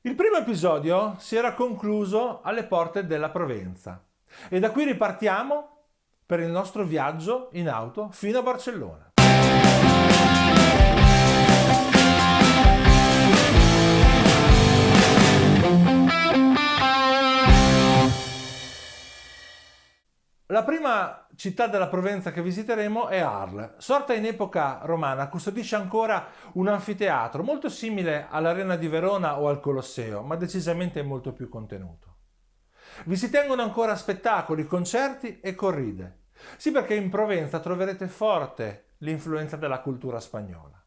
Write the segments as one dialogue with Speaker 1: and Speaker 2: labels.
Speaker 1: Il primo episodio si era concluso alle porte della Provenza e da qui ripartiamo per il nostro viaggio in auto fino a Barcellona. La prima città della Provenza che visiteremo è Arles. Sorta in epoca romana, custodisce ancora un anfiteatro molto simile all'Arena di Verona o al Colosseo, ma decisamente molto più contenuto. Vi si tengono ancora spettacoli, concerti e corride. Sì, perché in Provenza troverete forte l'influenza della cultura spagnola.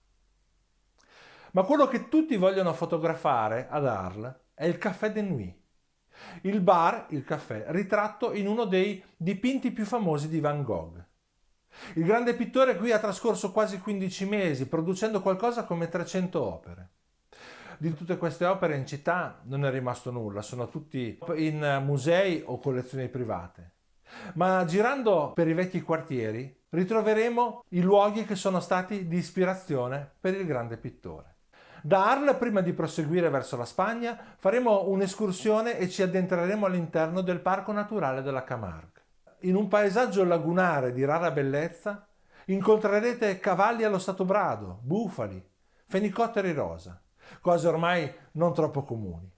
Speaker 1: Ma quello che tutti vogliono fotografare ad Arles è il Café de Nuit. Il bar, il caffè, ritratto in uno dei dipinti più famosi di Van Gogh. Il grande pittore qui ha trascorso quasi 15 mesi, producendo qualcosa come 300 opere. Di tutte queste opere in città non è rimasto nulla, sono tutti in musei o collezioni private. Ma girando per i vecchi quartieri ritroveremo i luoghi che sono stati di ispirazione per il grande pittore. Da Arles, prima di proseguire verso la Spagna, faremo un'escursione e ci addentreremo all'interno del Parco Naturale della Camargue. In un paesaggio lagunare di rara bellezza incontrerete cavalli allo stato brado, bufali, fenicotteri rosa, cose ormai non troppo comuni.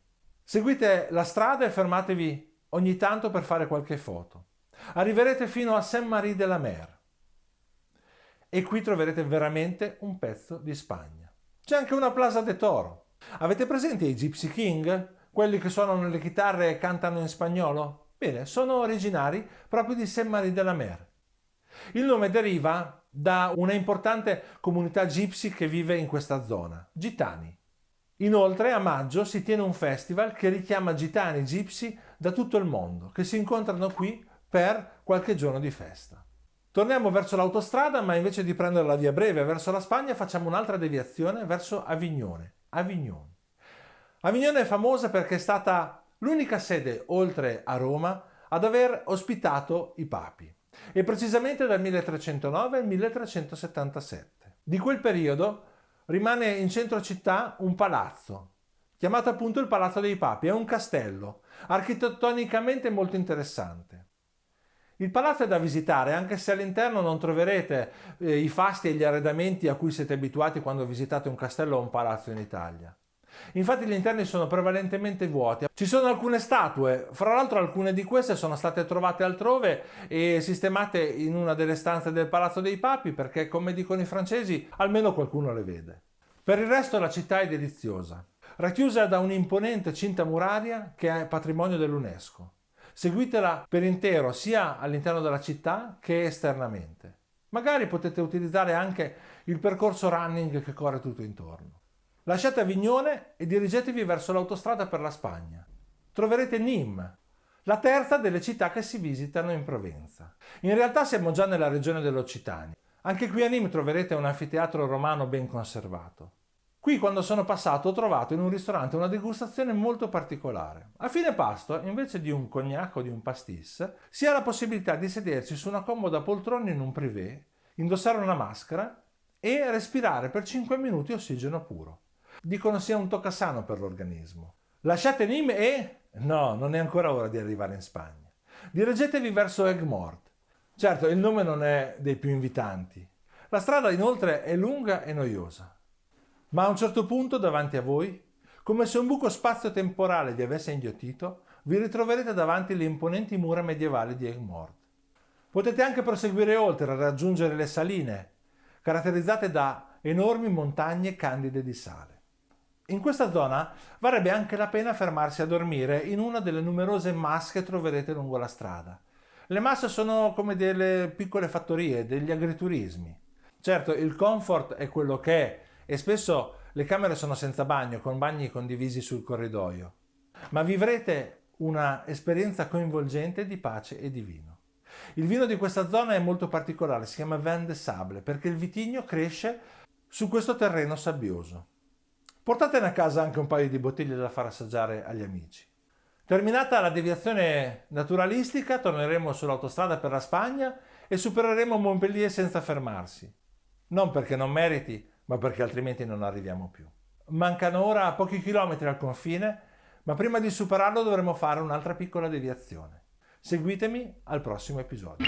Speaker 1: Seguite la strada e fermatevi ogni tanto per fare qualche foto. Arriverete fino a Saint-Marie-de-la-Mer e qui troverete veramente un pezzo di Spagna. C'è anche una Plaza de Toro. Avete presente i Gypsy King? Quelli che suonano le chitarre e cantano in spagnolo? Bene, sono originari proprio di Saint-Marie-de-la-Mer. Il nome deriva da una importante comunità gypsy che vive in questa zona, gitani. Inoltre a maggio si tiene un festival che richiama gitani gypsy da tutto il mondo, che si incontrano qui per qualche giorno di festa. Torniamo verso l'autostrada, ma invece di prendere la via breve verso la Spagna facciamo un'altra deviazione verso Avignone. Avignone è famosa perché è stata l'unica sede, oltre a Roma, ad aver ospitato i papi, e precisamente dal 1309 al 1377. Di quel periodo rimane in centro città un palazzo, chiamato appunto il Palazzo dei Papi. È un castello, architettonicamente molto interessante. Il palazzo è da visitare, anche se all'interno non troverete i fasti e gli arredamenti a cui siete abituati quando visitate un castello o un palazzo in Italia. Infatti gli interni sono prevalentemente vuoti. Ci sono alcune statue, fra l'altro alcune di queste sono state trovate altrove e sistemate in una delle stanze del Palazzo dei Papi perché, come dicono i francesi, almeno qualcuno le vede. Per il resto la città è deliziosa, racchiusa da un'imponente cinta muraria che è patrimonio dell'UNESCO. Seguitela per intero sia all'interno della città che esternamente. Magari potete utilizzare anche il percorso running che corre tutto intorno. Lasciate Avignone e dirigetevi verso l'autostrada per la Spagna. Troverete Nîmes, la terza delle città che si visitano in Provenza. In realtà siamo già nella regione dell'Occitania. Anche qui a Nîmes troverete un anfiteatro romano ben conservato. Qui, quando sono passato, ho trovato in un ristorante una degustazione molto particolare. A fine pasto, invece di un cognac o di un pastis, si ha la possibilità di sedersi su una comoda poltrona in un privé, indossare una maschera e respirare per 5 minuti ossigeno puro. Dicono sia un toccasano per l'organismo. Lasciate Nîmes e... no, non è ancora ora di arrivare in Spagna. Dirigetevi verso Aigues-Mortes. Certo, il nome non è dei più invitanti. La strada inoltre è lunga e noiosa. Ma a un certo punto davanti a voi, come se un buco spazio-temporale vi avesse inghiottito, vi ritroverete davanti le imponenti mura medievali di Aigues-Mortes. Potete anche proseguire oltre e raggiungere le saline, caratterizzate da enormi montagne candide di sale. In questa zona varrebbe anche la pena fermarsi a dormire in una delle numerose mas che troverete lungo la strada. Le mas sono come delle piccole fattorie, degli agriturismi. Certo, il comfort è quello che è, e spesso le camere sono senza bagno, con bagni condivisi sul corridoio. Ma vivrete una esperienza coinvolgente di pace e di vino. Il vino di questa zona è molto particolare, si chiama Vin de Sable, perché il vitigno cresce su questo terreno sabbioso. Portatene a casa anche un paio di bottiglie da far assaggiare agli amici. Terminata la deviazione naturalistica, torneremo sull'autostrada per la Spagna e supereremo Montpellier senza fermarsi. Non perché non meriti, ma perché altrimenti non arriviamo più. Mancano ora pochi chilometri al confine, ma prima di superarlo dovremo fare un'altra piccola deviazione. Seguitemi al prossimo episodio.